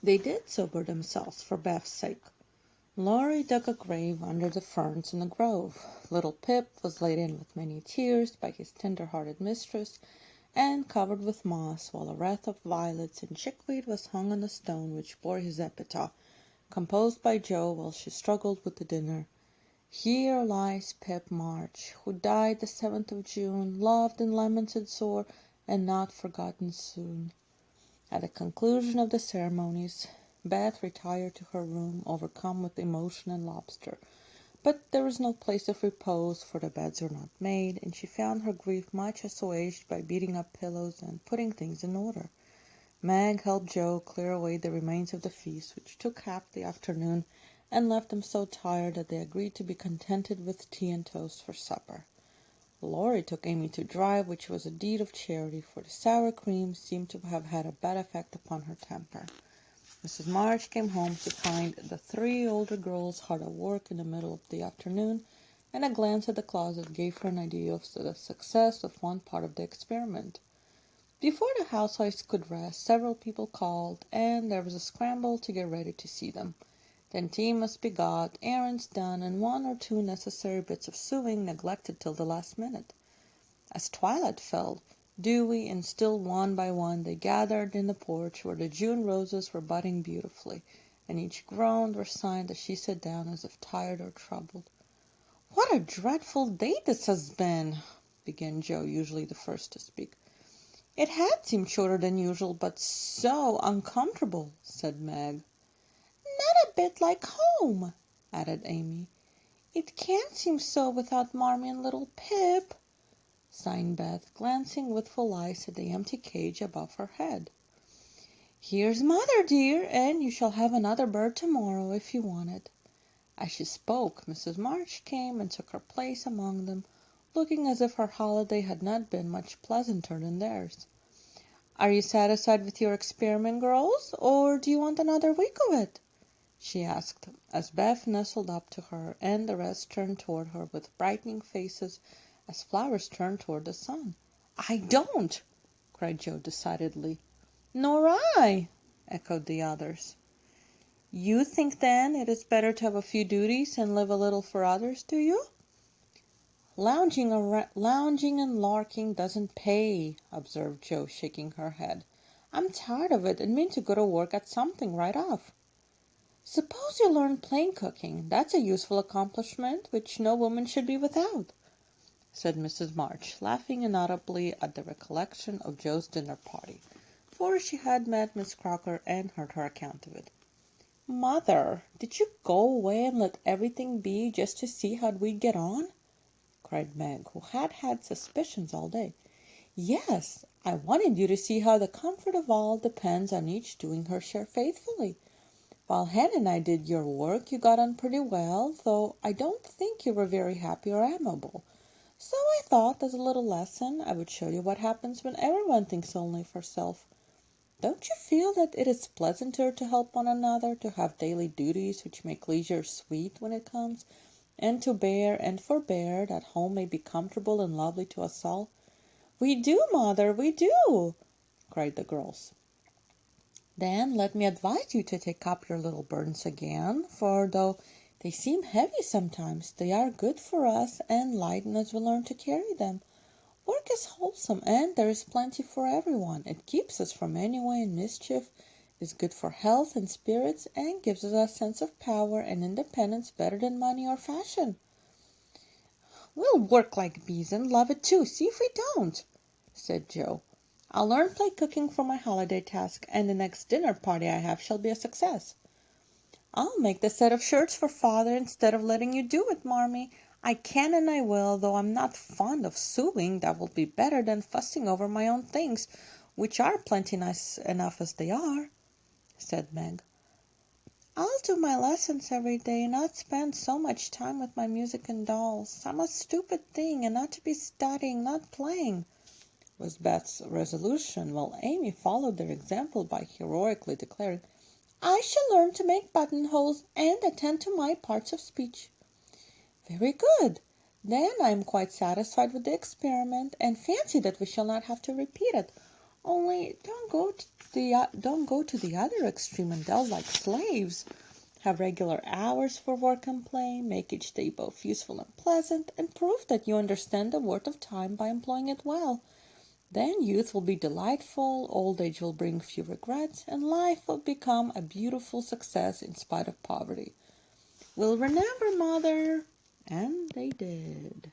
They did sober themselves for Beth's sake. Laurie dug a grave under the ferns in the grove. Little Pip was laid in with many tears by his tender-hearted mistress, and covered with moss, while a wreath of violets and chickweed was hung on a stone which bore his epitaph, composed by Jo while she struggled with the dinner. Here lies Pip March, who died the 7th of June, loved and lamented sore, and not forgotten soon. At the conclusion of the ceremonies, Beth retired to her room, overcome with emotion and laughter. But there was no place of repose, for the beds were not made, and she found her grief much assuaged by beating up pillows and putting things in order. Meg helped Jo clear away the remains of the feast, which took half the afternoon, and left them so tired that they agreed to be contented with tea and toast for supper. Laurie took Amy to drive, which was a deed of charity, for the sour cream seemed to have had a bad effect upon her temper. Mrs. March came home to find the 3 older girls hard at work in the middle of the afternoon, and a glance at the closet gave her an idea of the success of one part of the experiment. Before the housewives could rest, several people called, and there was a scramble to get ready to see them. Then tea must be got, errands done, and 1 or 2 necessary bits of sewing neglected till the last minute. As twilight fell, dewy and still, one by one they gathered in the porch, where the June roses were budding beautifully, and each groaned or sighed as she sat down as if tired or troubled. "What a dreadful day this has been!" began Jo, usually the first to speak. "It had seemed shorter than usual, but so uncomfortable," said Meg. "Not a bit like home," added Amy. "It can't seem so without Marmee and little Pip," sighed Beth, glancing with full eyes at the empty cage above her head. "Here's Mother, dear, and you shall have another bird tomorrow if you want it." As she spoke, Mrs. March came and took her place among them, looking as if her holiday had not been much pleasanter than theirs. "Are you satisfied with your experiment, girls, or do you want another week of it?" she asked, as Beth nestled up to her, and the rest turned toward her with brightening faces, as flowers turn toward the sun. "I don't!" cried Jo decidedly. "Nor I!" echoed the others. "You think, then, it is better to have a few duties and live a little for others, do you?" Lounging and larking doesn't pay," observed Jo, shaking her head. "I'm tired of it, and mean to go to work at something right off." "Suppose you learn plain cooking. That's a useful accomplishment which no woman should be without," said Mrs. March, laughing inaudibly at the recollection of Jo's dinner party, for she had met Miss Crocker and heard her account of it. "Mother, did you go away and let everything be just to see how we'd get on?" cried Meg, who had had suspicions all day. "Yes, I wanted you to see how the comfort of all depends on each doing her share faithfully. While Hen and I did your work, you got on pretty well, though I don't think you were very happy or amiable. So I thought, as a little lesson, I would show you what happens when everyone thinks only of herself. Don't you feel that it is pleasanter to help one another, to have daily duties which make leisure sweet when it comes, and to bear and forbear, that home may be comfortable and lovely to us all?" "We do, Mother, we do!" cried the girls. "Then let me advise you to take up your little burdens again, for though they seem heavy sometimes, they are good for us and lighten as we learn to carry them. Work is wholesome, and there is plenty for everyone. It keeps us from any way in mischief, is good for health and spirits, and gives us a sense of power and independence better than money or fashion." "We'll work like bees and love it too, see if we don't," said Jo. "I'll learn play cooking for my holiday task, and the next dinner party I have shall be a success." "I'll make the set of shirts for Father instead of letting you do it, Marmee. I can and I will, though I'm not fond of sewing. That will be better than fussing over my own things, which are plenty nice enough as they are," said Meg. "I'll do my lessons every day, and not spend so much time with my music and dolls. I'm a stupid thing, and ought to be studying, not playing," was Beth's resolution, while Amy followed their example by heroically declaring, "I shall learn to make buttonholes and attend to my parts of speech." "Very good. Then I am quite satisfied with the experiment, and fancy that we shall not have to repeat it. Only don't go don't go to the other extreme and delve like slaves. Have regular hours for work and play, make each day both useful and pleasant, and prove that you understand the worth of time by employing it well. Then youth will be delightful, old age will bring few regrets, and life will become a beautiful success in spite of poverty. We'll remember, Mother. And they did.